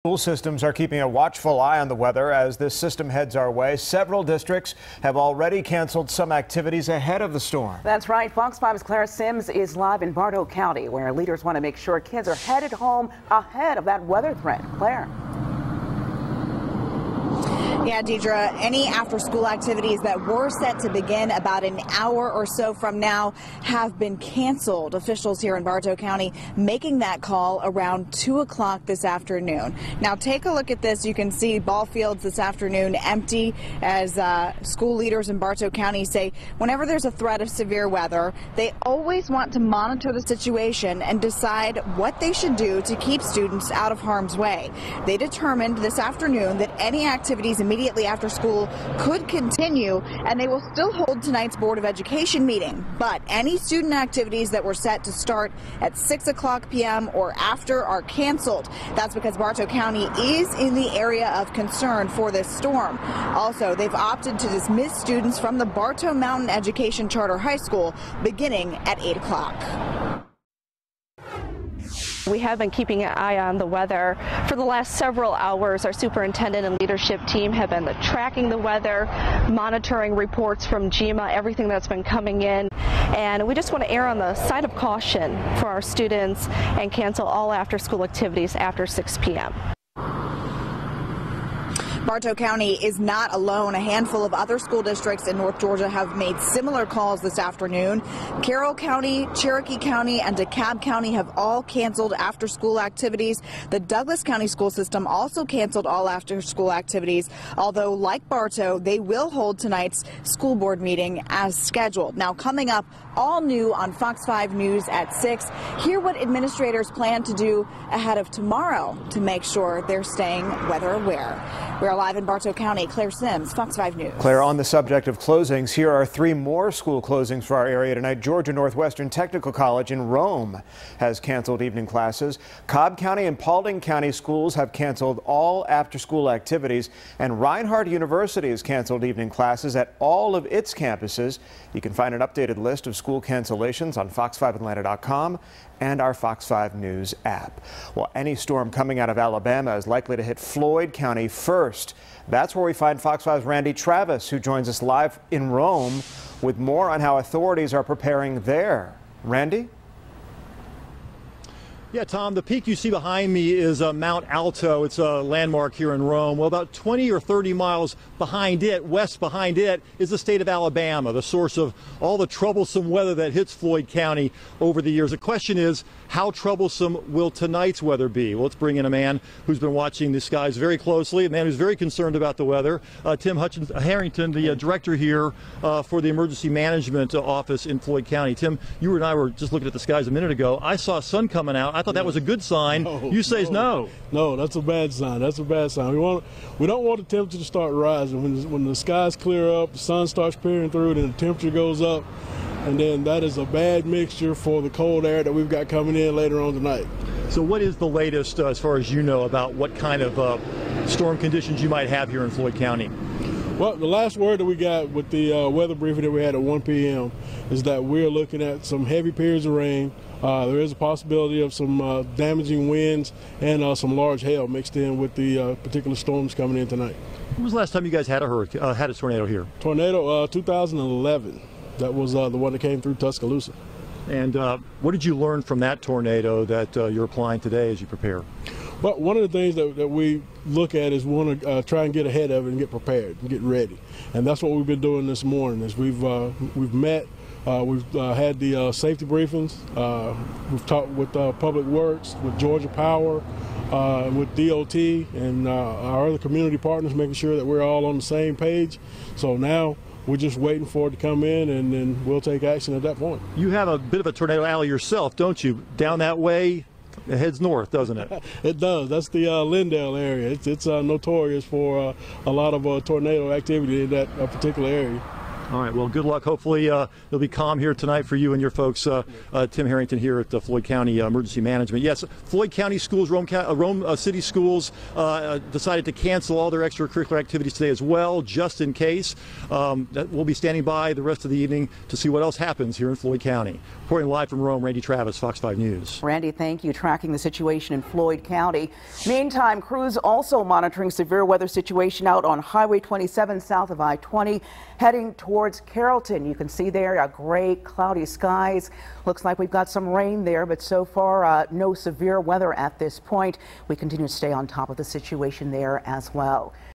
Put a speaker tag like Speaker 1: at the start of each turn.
Speaker 1: School systems are keeping a watchful eye on the weather as this system heads our way. Several districts have already canceled some activities ahead of the storm.
Speaker 2: That's right. Fox 5's Claire Sims is live in Bartow County, where leaders want to make sure kids are headed home ahead of that weather threat. Claire.
Speaker 3: Yeah, Deidre, any after-school activities that were set to begin about an hour or so from now have been canceled. Officials here in Bartow County making that call around 2 o'clock this afternoon. Now, take a look at this. You can see ball fields this afternoon empty as school leaders in Bartow County say whenever there's a threat of severe weather, they always want to monitor the situation and decide what they should do to keep students out of harm's way. They determined this afternoon that any activities immediately after school could continue, and they will still hold tonight's Board of Education meeting. But any student activities that were set to start at 6 o'clock p.m. or after are canceled. That's because Bartow County is in the area of concern for this storm. Also, they've opted to dismiss students from the Bartow Mountain Education Charter High School beginning at 8 o'clock.
Speaker 4: We have been keeping an eye on the weather for the last several hours. Our superintendent and leadership team have been tracking the weather, monitoring reports from GEMA, everything that's been coming in. And we just want to err on the side of caution for our students and cancel all after-school activities after 6 p.m.
Speaker 3: Bartow County is not alone. A handful of other school districts in North Georgia have made similar calls this afternoon. Carroll County, Cherokee County, and DeKalb County have all canceled after-school activities. The Douglas County school system also canceled all after-school activities, although like Bartow, they will hold tonight's school board meeting as scheduled. Now, coming up, all new on Fox 5 News at 6. Hear what administrators plan to do ahead of tomorrow to make sure they're staying weather aware. We're live in Bartow County. Claire Sims, Fox 5 News.
Speaker 1: Claire, on the subject of closings, here are 3 more school closings for our area tonight. Georgia Northwestern Technical College in Rome has canceled evening classes. Cobb County and Paulding County schools have canceled all after-school activities, and Reinhardt University has canceled evening classes at all of its campuses. You can find an updated list of school cancellations on fox5atlanta.com and our Fox 5 News app. Well, any storm coming out of Alabama is likely to hit Floyd County first. That's where we find Fox 5's Randy Travis, who joins us live in Rome with more on how authorities are preparing there. Randy?
Speaker 5: Yeah, Tom, the peak you see behind me is Mount Alto. It's a landmark here in Rome. Well, about 20 or 30 miles behind it, west behind it, is the state of Alabama, the source of all the troublesome weather that hits Floyd County over the years. The question is, how troublesome will tonight's weather be? Well, let's bring in a man who's been watching the skies very closely, a man who's very concerned about the weather. Tim Harrington, the director here for the Emergency Management Office in Floyd County. Tim, you and I were just looking at the skies a minute ago. I saw sun coming out. I thought that was a good sign. You say no.
Speaker 6: No, that's a bad sign. That's a bad sign. We don't want the temperature to start rising. When the skies clear up, the sun starts peering through, then the temperature goes up, and then that is a bad mixture for the cold air that we've got coming in later on tonight.
Speaker 5: So what is the latest, as far as you know, about what kind of storm conditions you might have here in Floyd County?
Speaker 6: Well, the last word that we got with the weather briefing that we had at 1 p.m. is that we're looking at some heavy periods of rain. There is a possibility of some damaging winds and some large hail mixed in with the particular storms coming in tonight.
Speaker 5: When was the last time you guys had a tornado here?
Speaker 6: Tornado, 2011. That was the one that came through Tuscaloosa.
Speaker 5: And what did you learn from that tornado that you're applying today as you prepare?
Speaker 6: Well, one of the things that we look at is we want to try and get ahead of it and get prepared and get ready. And that's what we've been doing this morning. Is we've met, we've had the safety briefings. We've talked with Public Works, with Georgia Power, with DOT, and our other community partners, making sure that we're all on the same page. So now we're just waiting for it to come in, and then we'll take action at that point.
Speaker 5: You have a bit of a tornado alley yourself, don't you? Down that way, it heads north, doesn't it?
Speaker 6: It does. That's the Lindale area. It's notorious for a lot of tornado activity in that particular area.
Speaker 5: All right, well, good luck. Hopefully it'll be calm here tonight for you and your folks. Tim Harrington here at the Floyd County Emergency Management. Yes, Floyd County Schools, Rome City Schools decided to cancel all their extracurricular activities today as well, just in case. We'll be standing by the rest of the evening to see what else happens here in Floyd County. Reporting live from Rome, Randy Travis, Fox 5 News.
Speaker 2: Randy, thank you. Tracking the situation in Floyd County. Meantime, crews also monitoring severe weather situation out on Highway 27 south of I-20, heading towards Carrollton. You can see there gray, cloudy skies. Looks like we've got some rain there, but so far no severe weather at this point. We continue to stay on top of the situation there as well.